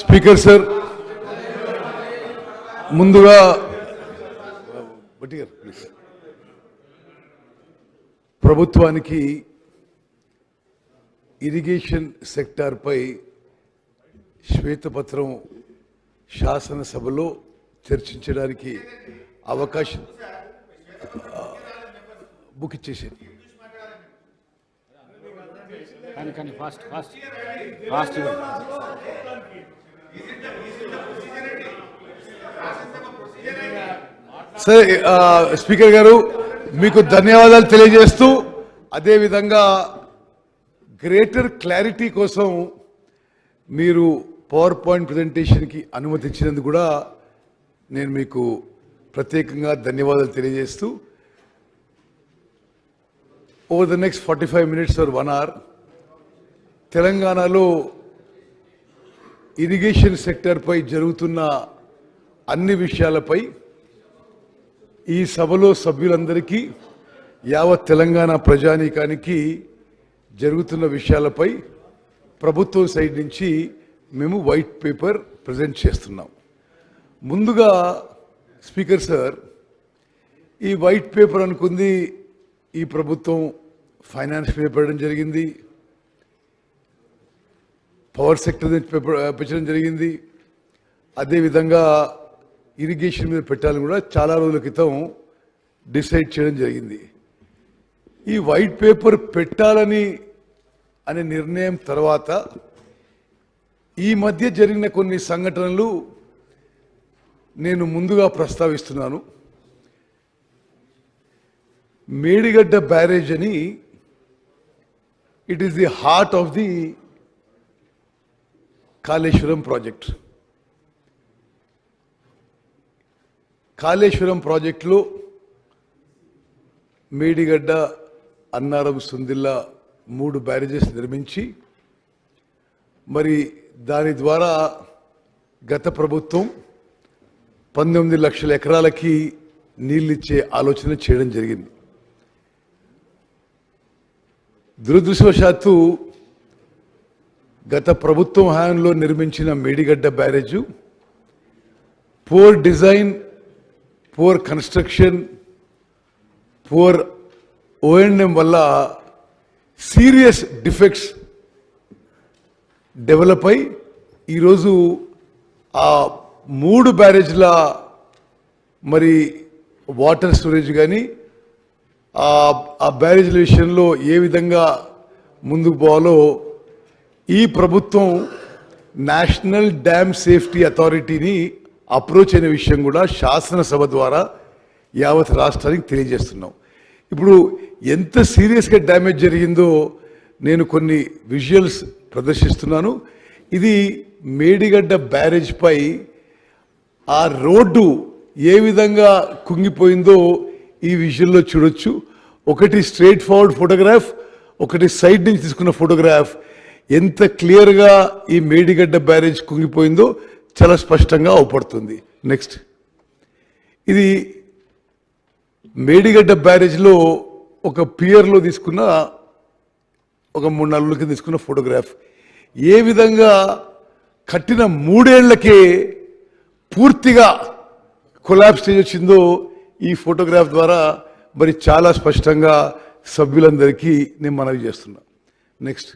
Speaker sir, ముందుగా ప్రభుత్వానికి irrigation సెక్టార్పై శ్వేతపత్రం శాసనసభలో చర్చించడానికి అవకాశం బుక్ ఇచ్చేసారు. సరే స్పీకర్ గారు, మీకు ధన్యవాదాలు తెలియజేస్తూ అదేవిధంగా గ్రేటర్ క్లారిటీ కోసం మీరు పవర్ పాయింట్ ప్రజెంటేషన్కి అనుమతించినందుకు కూడా నేను మీకు ప్రత్యేకంగా ధన్యవాదాలు తెలియజేస్తూ over the next 45 minutes or 1 hour తెలంగాణలో ఇరిగేషన్ సెక్టర్పై జరుగుతున్న అన్ని విషయాలపై ఈ సభలో సభ్యులందరికీ యావత్ తెలంగాణ ప్రజానీకానికి జరుగుతున్న విషయాలపై ప్రభుత్వం సైడ్ నుంచి మేము వైట్ పేపర్ ప్రజెంట్ చేస్తున్నాం. ముందుగా స్పీకర్ సార్, ఈ వైట్ పేపర్ అనుకుంది ఈ ప్రభుత్వం ఫైనాన్స్ మీద పెట్టడం జరిగింది, పవర్ సెక్టర్ పెట్టడం జరిగింది, అదేవిధంగా ఇరిగేషన్ మీద పెట్టాలని కూడా చాలా రోజుల క్రితం డిసైడ్ చేయడం జరిగింది. ఈ వైట్ పేపర్ పెట్టాలని అనే నిర్ణయం తర్వాత ఈ మధ్య జరిగిన కొన్ని సంఘటనలు నేను ముందుగా ప్రస్తావిస్తున్నాను. మేడిగడ్డ బ్యారేజ్ అని, it is the heart of the Kaleshwaram project. Kaleshwaram ప్రాజెక్టులో మేడిగడ్డ, అన్నారం, సుందిల్లా 3 బ్యారేజెస్ నిర్మించి మరి దాని ద్వారా గత ప్రభుత్వం 19 లక్షల ఎకరాలకి నీళ్ళిచ్చే ఆలోచన చేయడం జరిగింది. దురదృష్టవశాత్తు గత ప్రభుత్వం హయాంలో నిర్మించిన Medigadda barrage poor design, poor construction, poor O and M వల్ల సీరియస్ డిఫెక్ట్స్ డెవలప్ అయి ఈరోజు ఆ 3 బ్యారేజ్ల మరి వాటర్ స్టోరేజ్ కానీ ఆ బ్యారేజ్ల విషయంలో ఏ విధంగా ముందుకు పోవాలో ఈ ప్రభుత్వం నేషనల్ డ్యామ్ సేఫ్టీ అథారిటీని అప్రోచ్ అయిన విషయం కూడా శాసనసభ ద్వారా యావత్ రాష్ట్రానికి తెలియజేస్తున్నాం. ఇప్పుడు ఎంత సీరియస్గా డ్యామేజ్ జరిగిందో నేను కొన్ని విజువల్స్ ప్రదర్శిస్తున్నాను. ఇది మేడిగడ్డ బ్యారేజ్ పై ఆ రోడ్డు ఏ విధంగా కుంగిపోయిందో ఈ విజువల్లో చూడొచ్చు. ఒకటి స్ట్రైట్ ఫార్వర్డ్ ఫోటోగ్రాఫ్, ఒకటి సైడ్ నుంచి తీసుకున్న ఫోటోగ్రాఫ్. ఎంత క్లియర్గా ఈ మేడిగడ్డ బ్యారేజ్ కుంగిపోయిందో చాలా స్పష్టంగా అవపడుతుంది. నెక్స్ట్, ఇది మేడిగడ్డ బ్యారేజ్లో ఒక పియర్లో తీసుకున్న ఒక 3-4 రోజులకి తీసుకున్న ఫోటోగ్రాఫ్. ఏ విధంగా కట్టిన 3 ఏళ్లకే పూర్తిగా కొలాప్స్ స్టేజ్ వచ్చిందో ఈ ఫోటోగ్రాఫ్ ద్వారా మరి చాలా స్పష్టంగా సభ్యులందరికీ నేను మనవి చేస్తున్నా. నెక్స్ట్,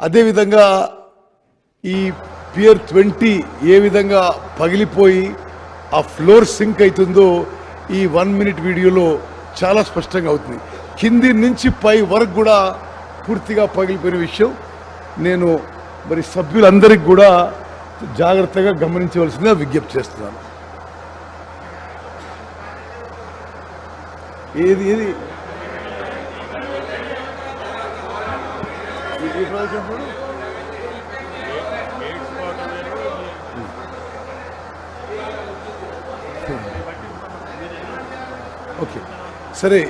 అదేవిధంగా ఈ పియర్ 20 ఏ విధంగా పగిలిపోయి ఆ ఫ్లోర్ సింక్ అవుతుందో ఈ 1 minute వీడియోలో చాలా స్పష్టంగా అవుతుంది. కింది నుంచి పై వరకు కూడా పూర్తిగా పగిలిపోయిన విషయం నేను మరి సభ్యులందరికీ కూడా జాగ్రత్తగా గమనించవలసిందిగా విజ్ఞప్తి చేస్తున్నాను. ఏది ఏది ఓకే సరే,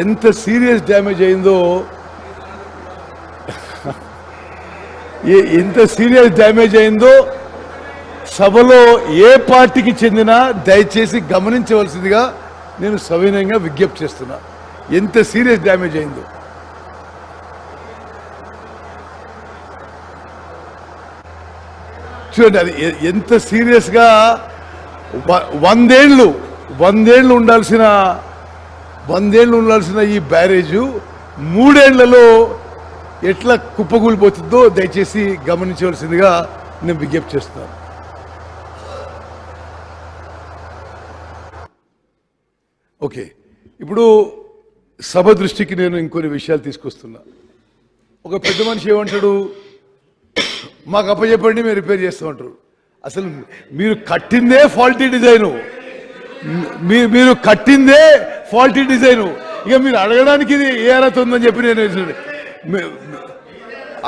ఎంత సీరియస్ డ్యామేజ్ అయిందో సభలో ఏ పార్టీకి చెందినా దయచేసి గమనించవలసిందిగా నేను సవినయంగా విజ్ఞప్తి చేస్తున్నా. ఎంత సీరియస్ డ్యామేజ్ అయిందో చూడండి అది ఎంత సీరియస్గా 100 ఏళ్ళు ఉండాల్సిన ఈ బ్యారేజు 3 ఏళ్లలో ఎట్లా కుప్పకూలిపోతుందో దయచేసి గమనించవలసిందిగా నేను విజ్ఞప్తి చేస్తున్నాను. ఓకే, ఇప్పుడు సభ దృష్టికి నేను ఇంకొన్ని విషయాలు తీసుకొస్తున్నా. ఒక పెద్ద మనిషి ఏమంటాడు, మాకు అప్పచెప్పండి మేము రిపేర్ చేస్తామంటారు. అసలు మీరు కట్టిందే ఫాల్టీ డిజైను, మీరు కట్టిందే ఫాల్టీ డిజైను, ఇక మీరు అడగడానికి ఇది ఏ అర్హత ఉందని చెప్పి నేను.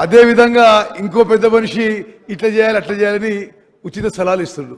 అదేవిధంగా ఇంకో పెద్ద మనిషి ఇట్లా చేయాలి అట్లా చేయాలని ఉచిత సలహాలు ఇస్తుండ్రు.